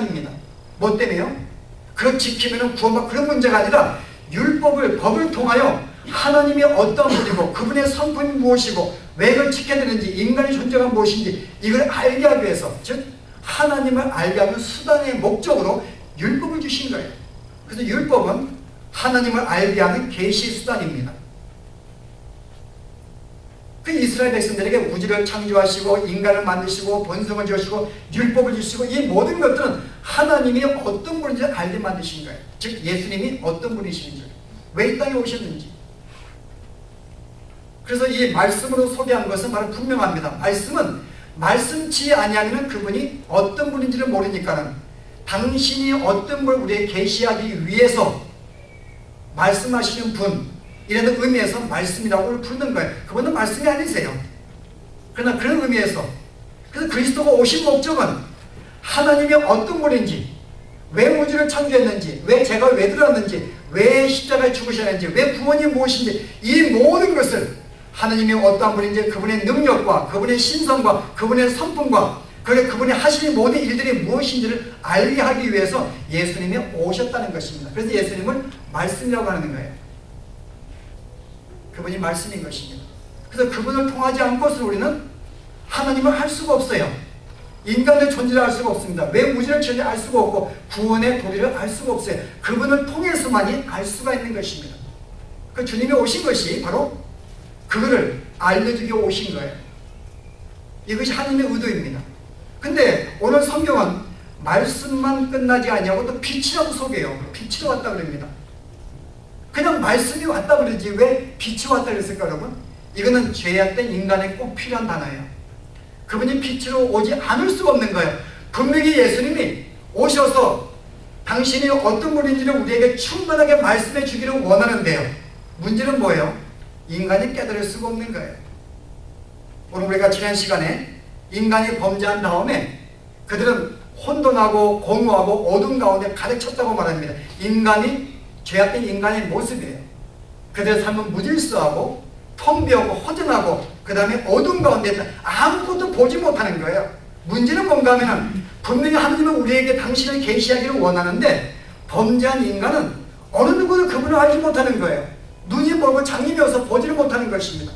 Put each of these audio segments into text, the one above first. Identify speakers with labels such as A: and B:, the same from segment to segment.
A: 아닙니다. 뭐 때문에요? 그걸 지키면 구원받 그런 문제가 아니라 율법을 법을 통하여 하나님이 어떤 분이고 그분의 성품이 무엇이고 왜 그걸 지켜야 되는지 인간의 존재가 무엇인지 이걸 알게 하기 위해서 즉 하나님을 알게 하는 수단의 목적으로 율법을 주신 거예요. 그래서 율법은 하나님을 알게 하는 계시 수단입니다. 그 이스라엘 백성들에게 우주를 창조하시고 인간을 만드시고 본성을 주시고 율법을 주시고 이 모든 것들은 하나님이 어떤 분인지 알게 만드신 거예요. 즉 예수님이 어떤 분이신지 왜 이 땅에 오셨는지. 그래서 이 말씀으로 소개한 것은 바로 분명합니다. 말씀은 말씀치 아니하면 그분이 어떤 분인지를 모르니까는 당신이 어떤 걸 우리에게 계시하기 위해서 말씀하시는 분 이라는 의미에서 말씀이라고 부르는 거예요. 그분은 말씀이 아니세요. 그러나 그런 의미에서 그래서 그리스도가 오신 목적은 하나님이 어떤 분인지 왜 우주를 창조했는지 왜 제가 왜 들어왔는지 왜 십자가에 죽으셨는지 왜 구원이 무엇인지 이 모든 것을 하나님이 어떠한 분인지 그분의 능력과 그분의 신성과 그분의 성품과 그분이 하시는 모든 일들이 무엇인지를 알게 하기 위해서 예수님이 오셨다는 것입니다. 그래서 예수님을 말씀이라고 하는 거예요. 그분이 말씀인 것입니다. 그래서 그분을 통하지 않고서 우리는 하나님을 알 수가 없어요. 인간의 존재를 알 수가 없습니다. 왜 우주를 전혀 알 수가 없고 구원의 도리를 알 수가 없어요. 그분을 통해서만이 알 수가 있는 것입니다. 그 주님이 오신 것이 바로 그거를 알려주기 오신 거예요. 이것이 하나님의 의도입니다. 근데 오늘 성경은 말씀만 끝나지 아니하고 또 빛이라고 소개해요. 빛으로 왔다 그럽니다. 그냥 말씀이 왔다 그러지 왜 빛이 왔다 그랬을까 여러분? 이거는 죄악된 인간에 꼭 필요한 단어예요. 그분이 빛으로 오지 않을 수가 없는 거예요. 분명히 예수님이 오셔서 당신이 어떤 분인지를 우리에게 충분하게 말씀해 주기를 원하는데요. 문제는 뭐예요? 인간이 깨달을 수가 없는 거예요. 오늘 우리가 지난 시간에 인간이 범죄한 다음에 그들은 혼돈하고 공허하고 어둠 가운데 가득 찼다고 말합니다. 인간이 죄악된 인간의 모습이에요. 그들의 삶은 무질서하고 텅 비었고 허전하고 그 다음에 어둠 가운데 아무것도 보지 못하는 거예요. 문제는 뭔가 하면 분명히 하나님은 우리에게 당신을 계시하기를 원하는데 범죄한 인간은 어느 누구도 그분을 알지 못하는 거예요. 눈이 멀고 장님이 어서 보지를 못하는 것입니다.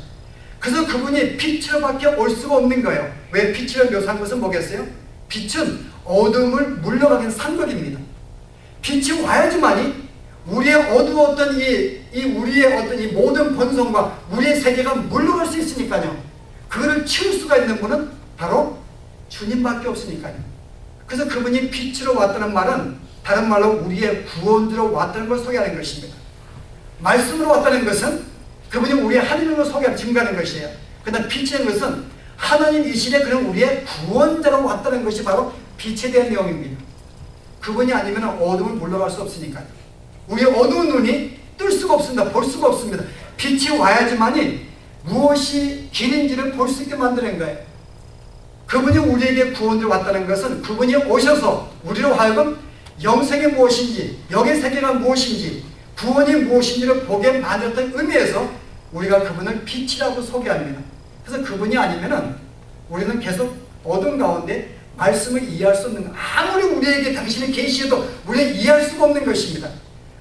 A: 그래서 그분이 빛으로밖에 올 수가 없는 거예요. 왜 빛으로 묘사한 것은 뭐겠어요? 빛은 어둠을 물러가는 산거리입니다. 빛이 와야지만이 우리의 어두웠던 우리의 어떤 이 모든 본성과 우리의 세계가 물러갈 수 있으니까요. 그거를 치울 수가 있는 분은 바로 주님밖에 없으니까요. 그래서 그분이 빛으로 왔다는 말은 다른 말로 우리의 구원주로 왔다는 걸 소개하는 것입니다. 말씀으로 왔다는 것은 그분이 우리의 하나님으로 증거하는 것이에요. 그러나 빛이라는 것은 하나님이시되 그는 우리의 구원자로 왔다는 것이 바로 빛에 대한 내용입니다. 그분이 아니면 어둠을 물러갈 수 없으니까요. 우리의 어두운 눈이 뜰 수가 없습니다. 볼 수가 없습니다. 빛이 와야지만이 무엇이 길인지를 볼 수 있게 만드는 거예요. 그분이 우리에게 구원으로 왔다는 것은 그분이 오셔서 우리로 하여금 영생이 무엇인지 영의 세계가 무엇인지 구원이 무엇인지를 보게 만들었던 의미에서 우리가 그분을 빛이라고 소개합니다. 그래서 그분이 아니면 우리는 계속 어둠 가운데 말씀을 이해할 수 없는 아무리 우리에게 당신의 계시해도 우리는 이해할 수가 없는 것입니다.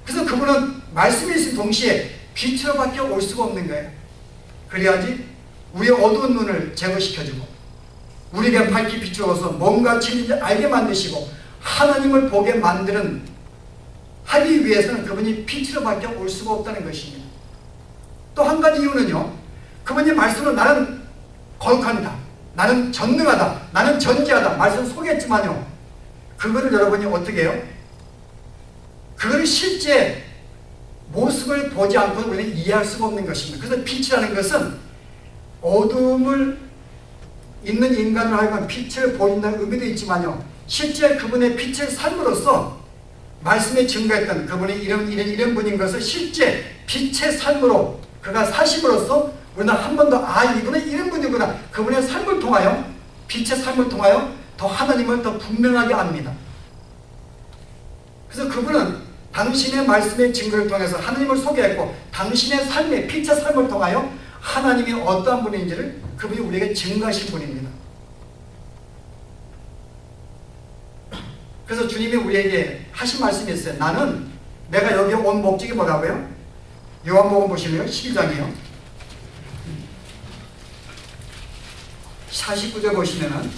A: 그래서 그분은 말씀이 있을 동시에 빛으로밖에 올 수가 없는 거예요. 그래야지 우리의 어두운 눈을 제거시켜주고 우리에게 밝히 비추어서 뭔가 진리인지 알게 만드시고 하나님을 보게 만드는 하기 위해서는 그분이 빛으로밖에 올 수가 없다는 것입니다. 또 한 가지 이유는요. 그분이 말씀으로 나는 거룩합니다. 나는 전능하다. 나는 전지하다. 말씀 소개했지만요. 그거를 여러분이 어떻게 해요? 그거를 실제 모습을 보지 않고 우리는 이해할 수가 없는 것입니다. 그래서 빛이라는 것은 어둠을 있는 인간을 하여금 빛을 보인다는 의미도 있지만요. 실제 그분의 빛을 삶으로써 말씀에 증거했던 그분이 이런 분인 것을 실제 빛의 삶으로 그가 사심으로써 우리는 한 번 더 이분은 이런 분이구나. 그분의 삶을 통하여 빛의 삶을 통하여 더 하나님을 더 분명하게 압니다. 그래서 그분은 당신의 말씀의 증거를 통해서 하나님을 소개했고 당신의 삶의 빛의 삶을 통하여 하나님이 어떠한 분인지를 그분이 우리에게 증거하신 분입니다. 그래서 주님이 우리에게 하신 말씀이 있어요. 나는 내가 여기 온 목적이 뭐라고요? 요한복음 보시면요. 11장이요. 49절 보시면은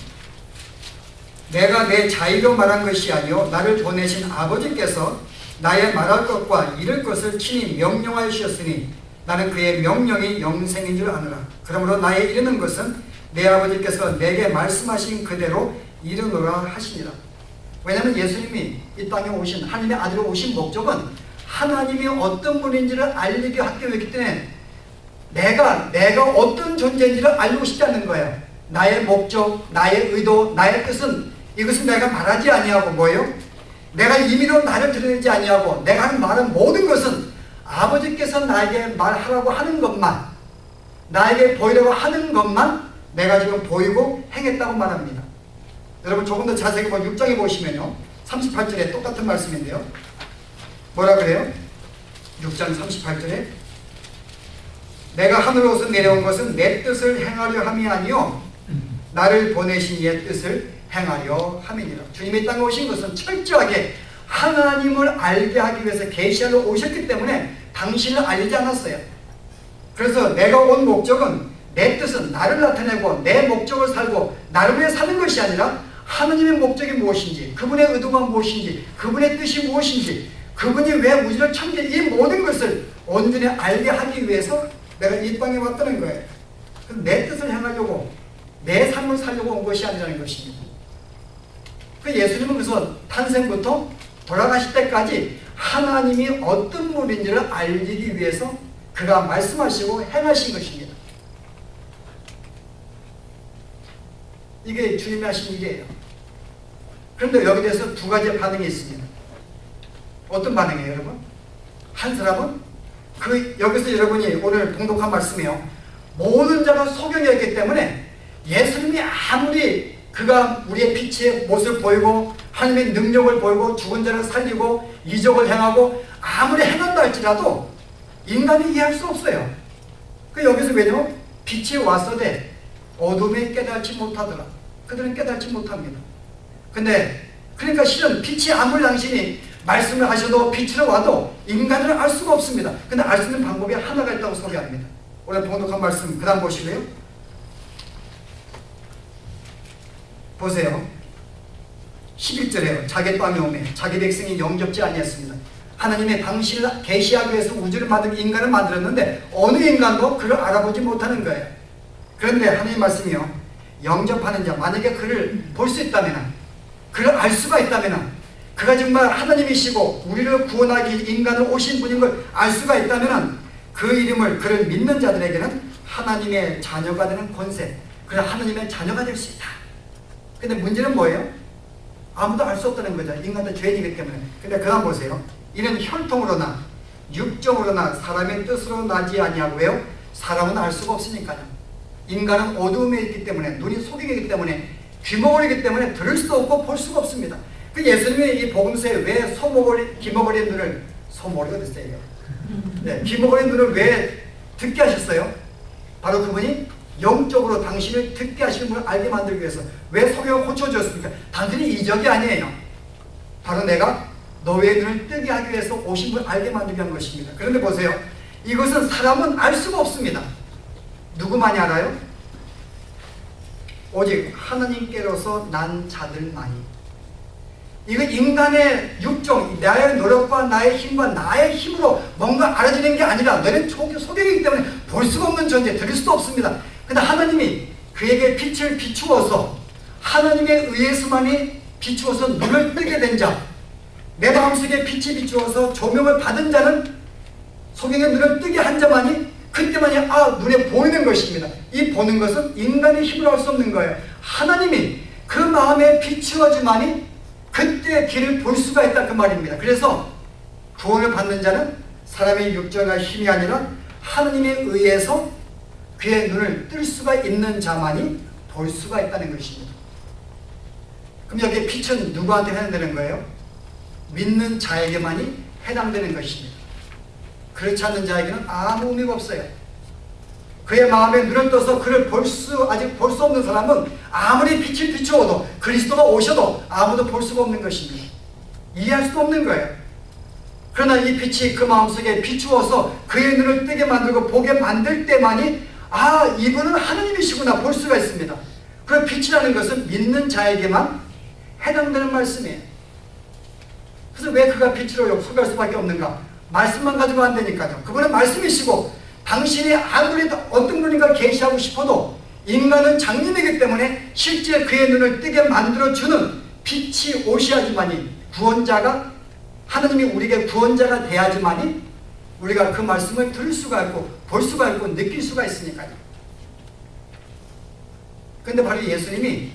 A: 내가 내 자의로 말한 것이 아니요 나를 보내신 아버지께서 나의 말할 것과 이룰 것을 친히 명령하여 주셨으니 나는 그의 명령이 영생인 줄 아노라. 그러므로 나의 이르는 것은 내 아버지께서 내게 말씀하신 그대로 이루노라 하시니라. 왜냐하면 예수님이 이 땅에 오신 하나님의 아들로 오신 목적은 하나님이 어떤 분인지를 알리게 하기 위했기 때문에 내가 어떤 존재인지를 알고 싶지 않는 거예요. 나의 목적, 나의 의도, 나의 뜻은 이것은 내가 말하지 아니하고 뭐예요? 내가 임의로 나를 드러내지 아니하고 내가 하는 말은 모든 것은 아버지께서 나에게 말하라고 하는 것만, 나에게 보이라고 하는 것만 내가 지금 보이고 행했다고 말합니다. 여러분 조금 더 자세히 6장에 보시면요 38절에 똑같은 말씀인데요 뭐라 그래요? 6장 38절에 내가 하늘로서 내려온 것은 내 뜻을 행하려 함이 아니요 나를 보내신 이의 뜻을 행하려 함이니라. 주님이 땅에 오신 것은 철저하게 하나님을 알게 하기 위해서 계시하러 오셨기 때문에 당신을 알리지 않았어요. 그래서 내가 온 목적은 내 뜻은 나를 나타내고 내 목적을 살고 나를 위해 사는 것이 아니라 하나님의 목적이 무엇인지, 그분의 의도가 무엇인지, 그분의 뜻이 무엇인지, 그분이 왜 우주를 창조한 이 모든 것을 온전히 알게 하기 위해서 내가 이 땅에 왔다는 거예요. 내 뜻을 행하려고 내 삶을 살려고 온 것이 아니라는 것입니다. 그 예수님은 그래서 탄생부터 돌아가실 때까지 하나님이 어떤 분인지를 알리기 위해서 그가 말씀하시고 행하신 것입니다. 이게 주님이 하신 일이에요. 그런데 여기 대해서 두 가지 반응이 있습니다. 어떤 반응이에요, 여러분? 한 사람은 여기서 여러분이 오늘 봉독한 말씀이에요. 모든 자가 소경이었기 때문에 예수님이 아무리 그가 우리의 빛의 모습을 보이고 하나님의 능력을 보이고 죽은 자를 살리고 이적을 행하고 아무리 행한다 할지라도 인간이 이해할 수 없어요. 여기서 왜냐면 빛이 왔어되 어둠에 깨닫지 못하더라. 그들은 깨닫지 못합니다. 근데 그러니까 실은 빛이 아무리 당신이 말씀을 하셔도 빛으로 와도 인간을 알 수가 없습니다. 근데 알 수 있는 방법이 하나가 있다고 소개합니다. 오늘 봉독한 말씀 그 다음 보시고요. 보세요. 11절에요. 자기 땅에 오매 자기 백성이 영접지 아니했습니다. 하나님의 당신을 계시하기 위해서 우주를 만든 인간을 만들었는데 어느 인간도 그를 알아보지 못하는 거예요. 그런데 하나님 말씀이요. 영접하는 자, 만약에 그를 볼 수 있다면, 그를 알 수가 있다면, 그가 정말 하나님이시고 우리를 구원하기 인간을 오신 분인 걸 알 수가 있다면 그 이름을 그를 믿는 자들에게는 하나님의 자녀가 되는 권세, 그래 하나님의 자녀가 될 수 있다. 근데 문제는 뭐예요? 아무도 알 수 없다는 거죠. 인간도 죄인이기 때문에. 근데 그 다음 보세요. 이는 혈통으로나 육정으로나 사람의 뜻으로 나지 아니하고 왜요? 사람은 알 수가 없으니까요. 인간은 어두움에 있기 때문에, 눈이 소경이기 때문에, 귀머거리기 때문에 들을 수도 없고 볼 수가 없습니다. 그 예수님이 이 복음서에 왜 귀머거리의 눈을, 소머리가 됐어요. 네, 귀머거리의 눈을 왜 듣게 하셨어요? 바로 그분이 영적으로 당신을 듣게 하시는 분을 알게 만들기 위해서. 왜 소경을 고쳐주었습니까? 단순히 이적이 아니에요. 바로 내가 너의 눈을 뜨게 하기 위해서 오신 분을 알게 만들기 위한 것입니다. 그런데 보세요. 이것은 사람은 알 수가 없습니다. 누구만이 알아요? 오직 하나님께로서 난 자들만이. 이거 인간의 육정, 나의 노력과 나의 힘과 나의 힘으로 뭔가 알아지는 게 아니라 너는 소경이기 때문에 볼 수가 없는 존재, 들을 수도 없습니다. 근데 하나님이 그에게 빛을 비추어서 하나님에 의해서만이 비추어서 눈을 뜨게 된 자, 내 마음속에 빛이 비추어서 조명을 받은 자는 소경의 눈을 뜨게 한 자만이 그때만이 눈에 보이는 것입니다. 이 보는 것은 인간의 힘으로 할 수 없는 거예요. 하나님이 그 마음에 비추어지만이 그때 길을 볼 수가 있다 그 말입니다. 그래서 구원을 받는 자는 사람의 육정과 힘이 아니라 하나님에 의해서 그의 눈을 뜰 수가 있는 자만이 볼 수가 있다는 것입니다. 그럼 여기에 빛은 누구한테 해당되는 거예요? 믿는 자에게만이 해당되는 것입니다. 그렇지 않는 자에게는 아무 의미가 없어요. 그의 마음에 눈을 떠서 그를 아직 볼 수 없는 사람은 아무리 빛을 비추어도 그리스도가 오셔도 아무도 볼 수가 없는 것입니다. 이해할 수도 없는 거예요. 그러나 이 빛이 그 마음속에 비추어서 그의 눈을 뜨게 만들고 보게 만들 때만이 이분은 하나님이시구나 볼 수가 있습니다. 그 빛이라는 것은 믿는 자에게만 해당되는 말씀이에요. 그래서 왜 그가 빛으로 소개할 수밖에 없는가? 말씀만 가지고 안 되니까요. 그분은 말씀이시고 당신이 아무리 어떤 분인가 계시하고 싶어도 인간은 장님이기 때문에 실제 그의 눈을 뜨게 만들어주는 빛이 오셔야지만이 구원자가, 하나님이 우리에게 구원자가 돼야지만이 우리가 그 말씀을 들을 수가 있고 볼 수가 있고 느낄 수가 있으니까요. 근데 바로 예수님이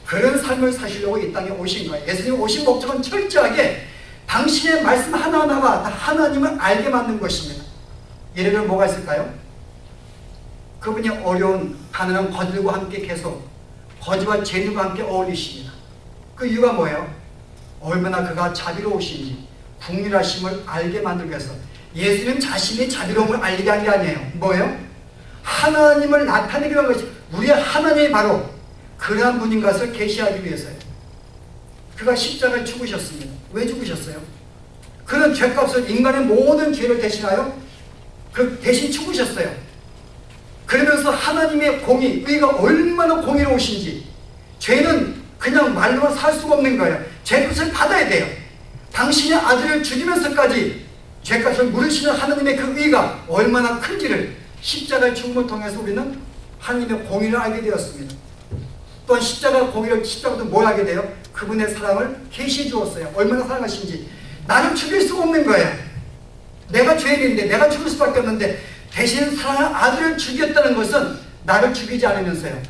A: 그런 삶을 사시려고 이 땅에 오신 거예요. 예수님 오신 목적은 철저하게 당신의 말씀 하나하나가 다 하나님을 알게 만든 것입니다. 예를 들어 뭐가 있을까요? 그분이 어려운 가난한 거지들과 함께 계속 거지와 죄인과 함께 어울리십니다. 그 이유가 뭐예요? 얼마나 그가 자비로우신지 국률하심을 알게 만들기 위해서. 예수님 자신이 자비로움을 알리게 한 게 아니에요. 뭐예요? 하나님을 나타내기 위한 것이, 우리의 하나님이 바로 그러한 분인 것을 계시하기 위해서요. 그가 십자가에 죽으셨습니다. 왜 죽으셨어요? 그런 죄값을, 인간의 모든 죄를 대신하여 그 대신 죽으셨어요. 그러면서 하나님의 공의, 의가 얼마나 공의로우신지, 죄는 그냥 말로만 살 수가 없는 거예요. 죄값을 받아야 돼요. 당신의 아들을 죽이면서까지 죄값을 물으시는 하나님의 그 의가 얼마나 큰지를 십자가의 죽음을 통해서 우리는 하나님의 공의를 알게 되었습니다. 또한 십자가도 뭘 알게 돼요? 그분의 사랑을 계시해 주었어요. 얼마나 사랑하신지. 나를 죽일 수가 없는 거예요. 내가 죄인인데, 내가 죽을 수밖에 없는데 대신 사랑하는 아들을 죽였다는 것은 나를 죽이지 않으면서요,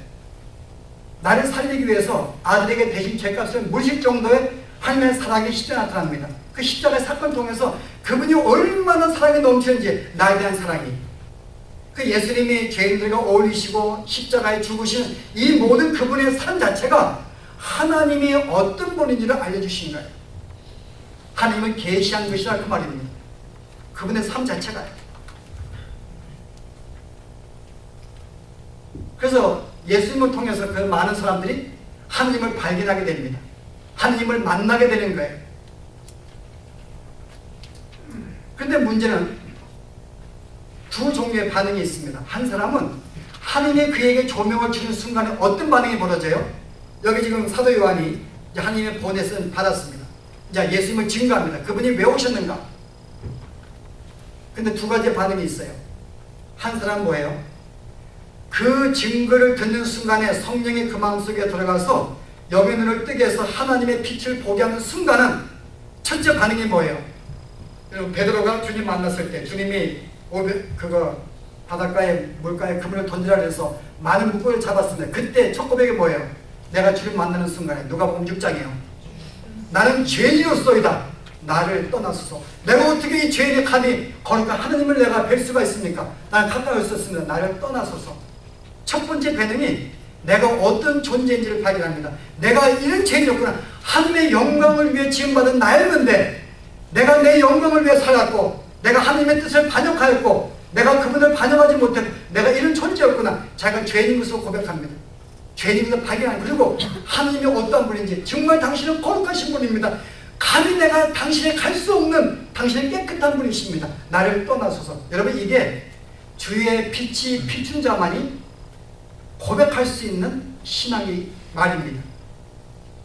A: 나를 살리기 위해서 아들에게 대신 죄값을 물으실 정도의 하나님의 사랑이 십자가에 나타납니다. 그 십자가의 사건을 통해서 그분이 얼마나 사랑이 넘치는지, 나에 대한 사랑이. 그 예수님이 죄인들과 어울리시고 십자가에 죽으시는 이 모든 그분의 삶 자체가 하나님이 어떤 분인지를 알려주신 거예요. 하나님을 계시한 것이라 그 말입니다. 그분의 삶 자체가. 그래서 예수님을 통해서 그 많은 사람들이 하나님을 발견하게 됩니다. 하나님을 만나게 되는 거예요. 그런데 문제는 두 종류의 반응이 있습니다. 한 사람은 하나님이 그에게 조명을 주는 순간에 어떤 반응이 벌어져요? 여기 지금 사도 요한이 하나님의 보내서 받았습니다. 이제 예수님을 증거합니다. 그분이 왜 오셨는가? 근데 두 가지의 반응이 있어요. 한 사람은 뭐예요? 그 증거를 듣는 순간에 성령이 그 마음속에 들어가서 영의 눈을 뜨게 해서 하나님의 빛을 보게 하는 순간은 첫째 반응이 뭐예요? 베드로가 주님 만났을 때 주님이 바닷가에 물가에 그물을 던지라 해서 많은 물고기를 잡았습니다. 그때 첫 고백이 뭐예요? 내가 주님 만나는 순간에, 누가복음 6장이에요. 나는 죄인이로소이다. 나를 떠나소서. 내가 어떻게 이 죄인의 감히 거룩한 하나님을 내가 뵐 수가 있습니까? 나는 가까이 있었습니다. 나를 떠나소서. 첫 번째 반응이 내가 어떤 존재인지를 발견합니다. 내가 이런 죄인이었구나. 하나님의 영광을 위해 지음받은 나였는데 내가 내 영광을 위해 살았고, 내가 하나님의 뜻을 반역하였고, 내가 그분을 반영하지 못했고, 내가 이런 존재였구나. 자기가 죄인인 것으로 고백합니다. 죄인인 것을 발견하는, 그리고 하나님이 어떠한 분인지, 정말 당신은 거룩하신 분입니다. 감히 내가 당신에 갈 수 없는, 당신은 깨끗한 분이십니다. 나를 떠나소서. 여러분, 이게 주의 빛이 비춘 자만이 고백할 수 있는 신앙의 말입니다.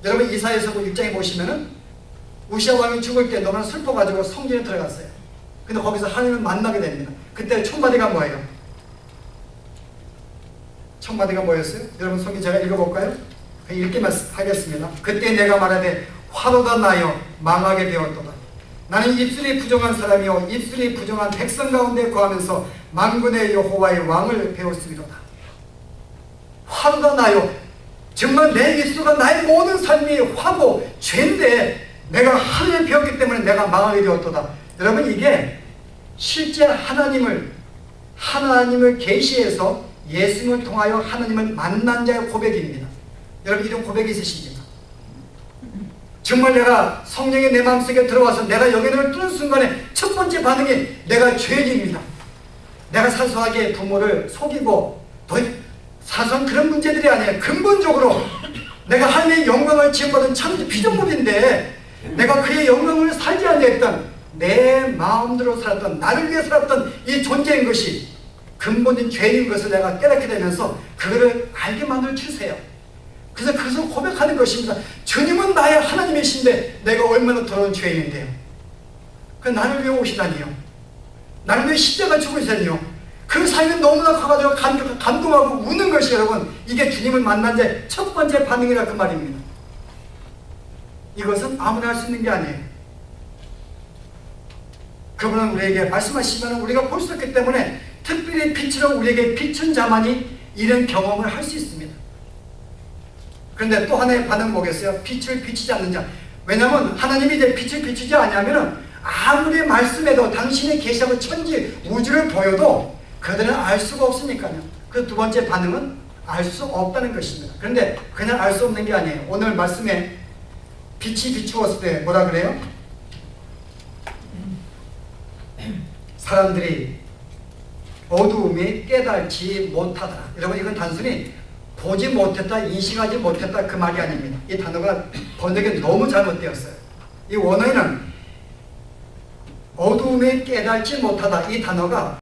A: 여러분, 이사야서 6장에 보시면은 우시아 왕이 죽을 때 너무나 슬퍼가지고 성전에 들어갔어요. 근데 거기서 하나님을 만나게 됩니다. 그때 첫 마디가 뭐예요? 첫 마디가 뭐였어요? 여러분, 성경 제가 읽어볼까요? 읽기만 하겠습니다. 그때 내가 말하되 화로가 나여 망하게 되었도다. 나는 입술이 부정한 사람이요 입술이 부정한 백성 가운데 거하면서 만군의 여호와의 왕을 배웠으리로다. 화로가 나요. 정말 내 입술과 나의 모든 삶이 화고 죄인데 내가 하나님을 배웠기 때문에 내가 망하게 되었도다. 여러분, 이게 실제 하나님을 계시해서 예수님을 통하여 하나님을 만난 자의 고백입니다. 여러분, 이런 고백이 있으십니까? 정말 내가 성령이 내 마음속에 들어와서 내가 영의 눈을 뜨는 순간에 첫 번째 반응이 내가 죄인입니다. 내가 사소하게 부모를 속이고 사소한 그런 문제들이 아니에요. 근본적으로 내가 하나님의 영광을 지음받은 참 피조물인데 내가 그의 영광을 살지 않았던 내 마음대로 살았던 나를 위해 살았던 이 존재인 것이 근본인 죄인 것을 내가 깨닫게 되면서 그거를 알게 만들어 주세요. 그래서 그것을 고백하는 것입니다. 주님은 나의 하나님이신데 내가 얼마나 더러운 죄인인데요. 그 나를 위해 오시다니요. 나를 위해 십자가 지고 있다니요. 그 사연이 너무나 커가지고 감동하고 우는 것이 여러분 이게 주님을 만난 데 첫 번째 반응이라 그 말입니다. 이것은 아무나 할 수 있는 게 아니에요. 그분은 우리에게 말씀하시면 우리가 볼 수 없기 때문에 특별히 빛으로 우리에게 비춘 자만이 이런 경험을 할 수 있습니다. 그런데 또 하나의 반응 보겠어요. 빛을 비추지 않는 자. 왜냐하면 하나님이 이제 빛을 비추지 않냐면은 아무리 말씀해도 당신의 계시하고 천지 우주를 보여도 그들은 알 수가 없으니까요. 그 두 번째 반응은 알 수 없다는 것입니다. 그런데 그냥 알 수 없는 게 아니에요. 오늘 말씀에 빛이 비추었을 때 뭐라 그래요? 사람들이 어두움이 깨달지 못하더라. 여러분 이건 단순히 보지 못했다, 인식하지 못했다 그 말이 아닙니다. 이 단어가 번역이 너무 잘못되었어요. 이 원어에는 어두움이 깨달지 못하다 이 단어가